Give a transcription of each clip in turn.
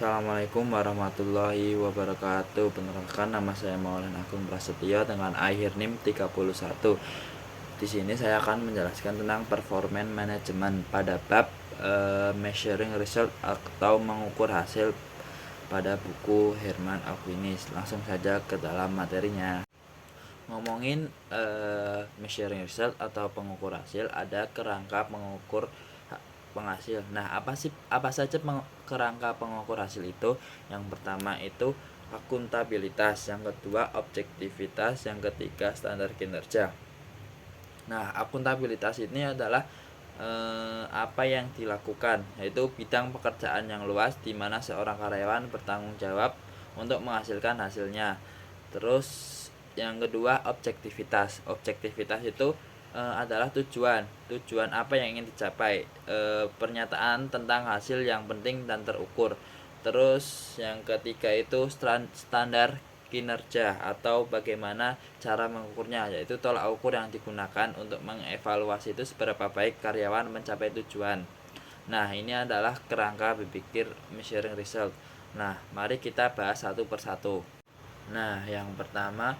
Assalamualaikum warahmatullahi wabarakatuh. Perkenalkan, nama saya Maulana Agung Prasetyo dengan akhir NIM 31. Di sini saya akan menjelaskan tentang performance management pada bab measuring result atau mengukur hasil pada buku Herman Aquinas. Langsung saja ke dalam materinya. Ngomongin measuring result atau pengukur hasil, ada kerangka mengukur penghasil. Nah, apa saja kerangka pengukur hasil itu? Yang pertama itu akuntabilitas, yang kedua objektivitas, yang ketiga standar kinerja. Nah, akuntabilitas ini adalah apa yang dilakukan, yaitu bidang pekerjaan yang luas di mana seorang karyawan bertanggung jawab untuk menghasilkan hasilnya. Terus yang kedua objektivitas. Objektivitas itu adalah tujuan apa yang ingin dicapai, pernyataan tentang hasil yang penting dan terukur. Terus yang ketiga itu standar kinerja atau bagaimana cara mengukurnya, yaitu tolak ukur yang digunakan untuk mengevaluasi itu seberapa baik karyawan mencapai tujuan. Nah, ini adalah kerangka berpikir measuring result. Nah, mari kita bahas satu persatu. Nah, yang pertama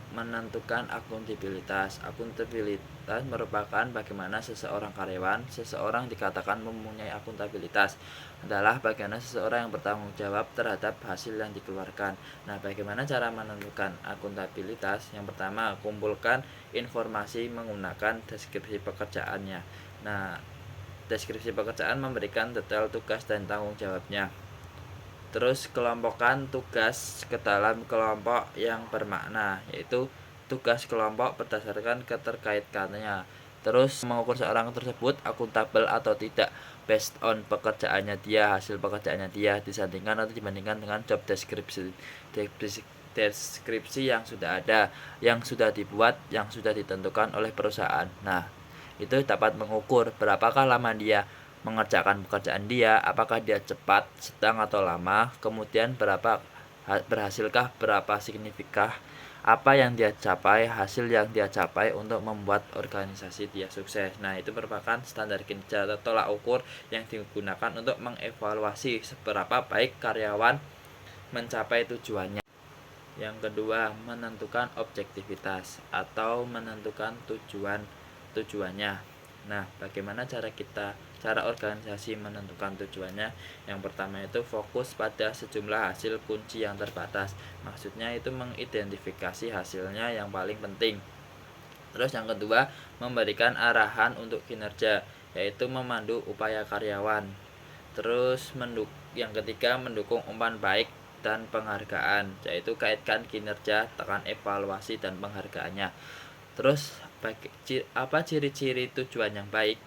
menentukan akuntabilitas. Akuntabilitas merupakan bagaimana seseorang dikatakan mempunyai akuntabilitas adalah bagaimana seseorang yang bertanggung jawab terhadap hasil yang dikeluarkan. Nah, bagaimana cara menentukan akuntabilitas? Yang pertama, kumpulkan informasi menggunakan deskripsi pekerjaannya. Nah, deskripsi pekerjaan memberikan detail tugas dan tanggung jawabnya. Terus kelompokkan tugas ke dalam kelompok yang bermakna, yaitu tugas kelompok berdasarkan keterkaitannya. Terus mengukur seorang tersebut akuntabel atau tidak based on hasil pekerjaannya dia disandingkan atau dibandingkan dengan job deskripsi yang sudah ada, yang sudah dibuat, yang sudah ditentukan oleh perusahaan. Nah, itu dapat mengukur berapakah lama dia mengerjakan pekerjaan dia, apakah dia cepat, sedang atau lama, kemudian berhasilkah, berapa signifikah apa yang dia capai, hasil yang dia capai untuk membuat organisasi dia sukses. Nah, itu merupakan standar kinerja atau tolak ukur yang digunakan untuk mengevaluasi seberapa baik karyawan mencapai tujuannya. Yang kedua, menentukan objektivitas atau menentukan tujuannya. Nah, bagaimana cara organisasi menentukan tujuannya? Yang pertama itu fokus pada sejumlah hasil kunci yang terbatas. Maksudnya itu mengidentifikasi hasilnya yang paling penting. Terus yang kedua, memberikan arahan untuk kinerja, yaitu memandu upaya karyawan. Terus yang ketiga, mendukung umpan baik dan penghargaan, yaitu kaitkan kinerja, tekan evaluasi dan penghargaannya. Terus apa ciri-ciri tujuan yang baik?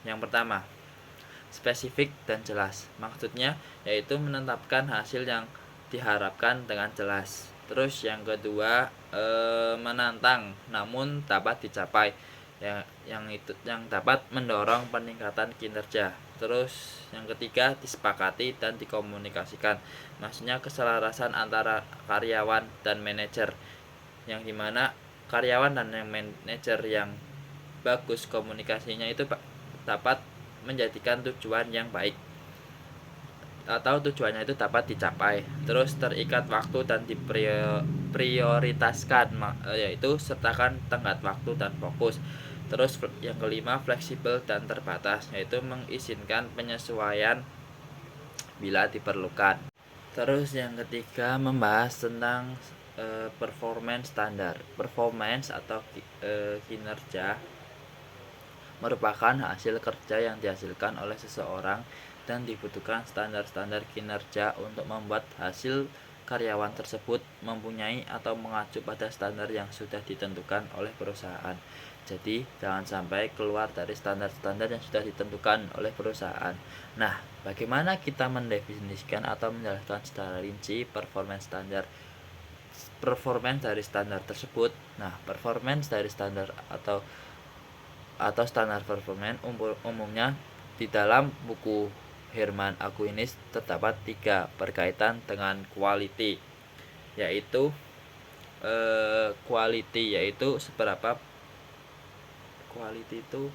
Yang pertama, spesifik dan jelas. Maksudnya yaitu menetapkan hasil yang diharapkan dengan jelas. Terus yang kedua, menantang namun dapat dicapai. Yang dapat mendorong peningkatan kinerja. Terus yang ketiga, disepakati dan dikomunikasikan. Maksudnya keselarasan antara karyawan dan manajer, yang dimana karyawan dan manajer yang bagus komunikasinya itu dapat menjadikan tujuan yang baik atau tujuannya itu dapat dicapai. Terus terikat waktu dan diprioritaskan, yaitu sertakan tenggat waktu dan fokus. Terus yang kelima, fleksibel dan terbatas, yaitu mengizinkan penyesuaian bila diperlukan. Terus yang ketiga, membahas tentang performance standar. Performance atau kinerja merupakan hasil kerja yang dihasilkan oleh seseorang dan dibutuhkan standar-standar kinerja untuk membuat hasil karyawan tersebut mempunyai atau mengacu pada standar yang sudah ditentukan oleh perusahaan. Jadi, jangan sampai keluar dari standar-standar yang sudah ditentukan oleh perusahaan. Nah, bagaimana kita mendefinisikan atau menjelaskan secara rinci performance dari standar tersebut? Nah, performance dari standar atau standar performance umumnya di dalam buku Herman Aquinas terdapat 3 berkaitan dengan quality, yaitu seberapa quality itu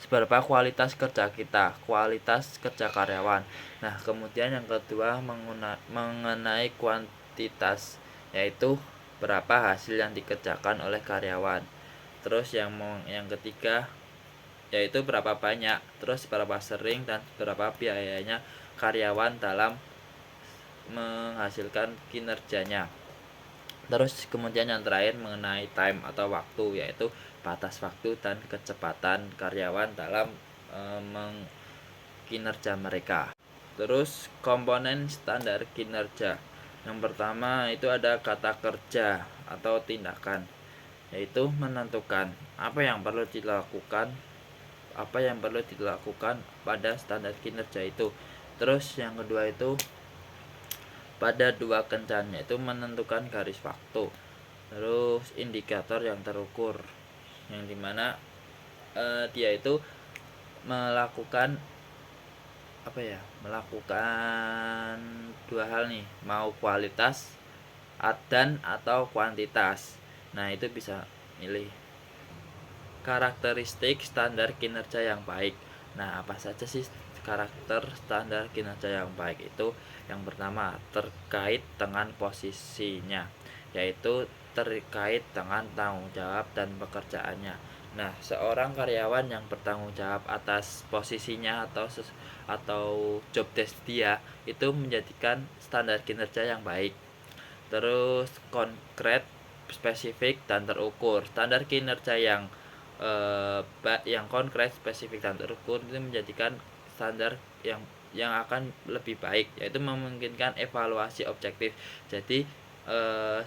seberapa kualitas kerja kita, kualitas kerja karyawan. Nah, kemudian yang kedua mengenai kuantitas, yaitu berapa hasil yang dikerjakan oleh karyawan. Terus yang ketiga yaitu berapa banyak, terus berapa sering dan berapa biayanya karyawan dalam menghasilkan kinerjanya. Terus kemudian yang terakhir mengenai time atau waktu, yaitu batas waktu dan kecepatan karyawan dalam kinerja mereka. Terus komponen standar kinerja. Yang pertama itu ada kata kerja atau tindakan, yaitu menentukan apa yang perlu dilakukan pada standar kinerja itu. Terus yang kedua itu pada dua kencannya, itu menentukan garis waktu. Terus indikator yang terukur, yang dimana dia itu melakukan dua hal nih, mau kualitas dan atau kuantitas. Nah, itu bisa milih karakteristik standar kinerja yang baik. Nah, apa saja sih karakter standar kinerja yang baik itu? Yang pertama, terkait dengan posisinya, yaitu terkait dengan tanggung jawab dan pekerjaannya. Nah, seorang karyawan yang bertanggung jawab atas posisinya atau job desk dia, itu menjadikan standar kinerja yang baik. Terus konkret, spesifik dan terukur. Standar kinerja yang konkret, spesifik dan terukur itu menjadikan standar yang akan lebih baik, yaitu memungkinkan evaluasi objektif. Jadi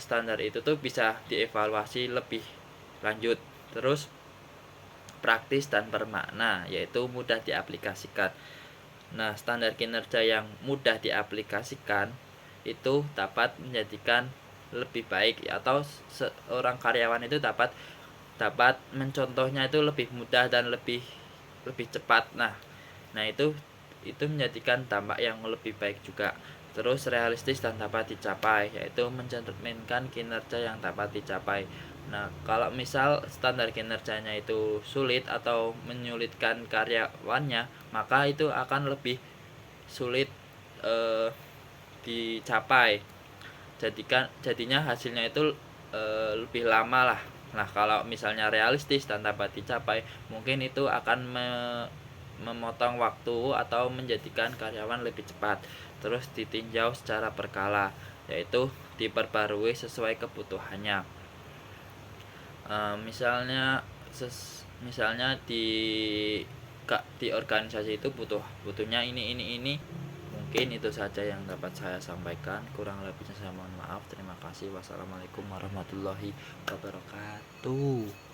standar itu tuh bisa dievaluasi lebih lanjut. Terus praktis dan bermakna, yaitu mudah diaplikasikan. Nah, standar kinerja yang mudah diaplikasikan itu dapat menjadikan lebih baik, atau seorang karyawan itu dapat mencontohnya itu lebih mudah dan lebih cepat. Nah itu menjadikan dampak yang lebih baik juga. Terus realistis dan dapat dicapai, yaitu mencerminkan kinerja yang dapat dicapai. Nah, kalau misal standar kinerjanya itu sulit atau menyulitkan karyawannya, maka itu akan lebih sulit dicapai. Jadinya hasilnya itu lebih lama lah. Nah, kalau misalnya realistis dan dapat dicapai, mungkin itu akan memotong waktu atau menjadikan karyawan lebih cepat. Terus ditinjau secara berkala, yaitu diperbarui sesuai kebutuhannya. Misalnya di organisasi itu butuhnya ini. Mungkin itu saja yang dapat saya sampaikan. Kurang lebihnya saya mohon maaf. Terima kasih. Wassalamualaikum warahmatullahi wabarakatuh.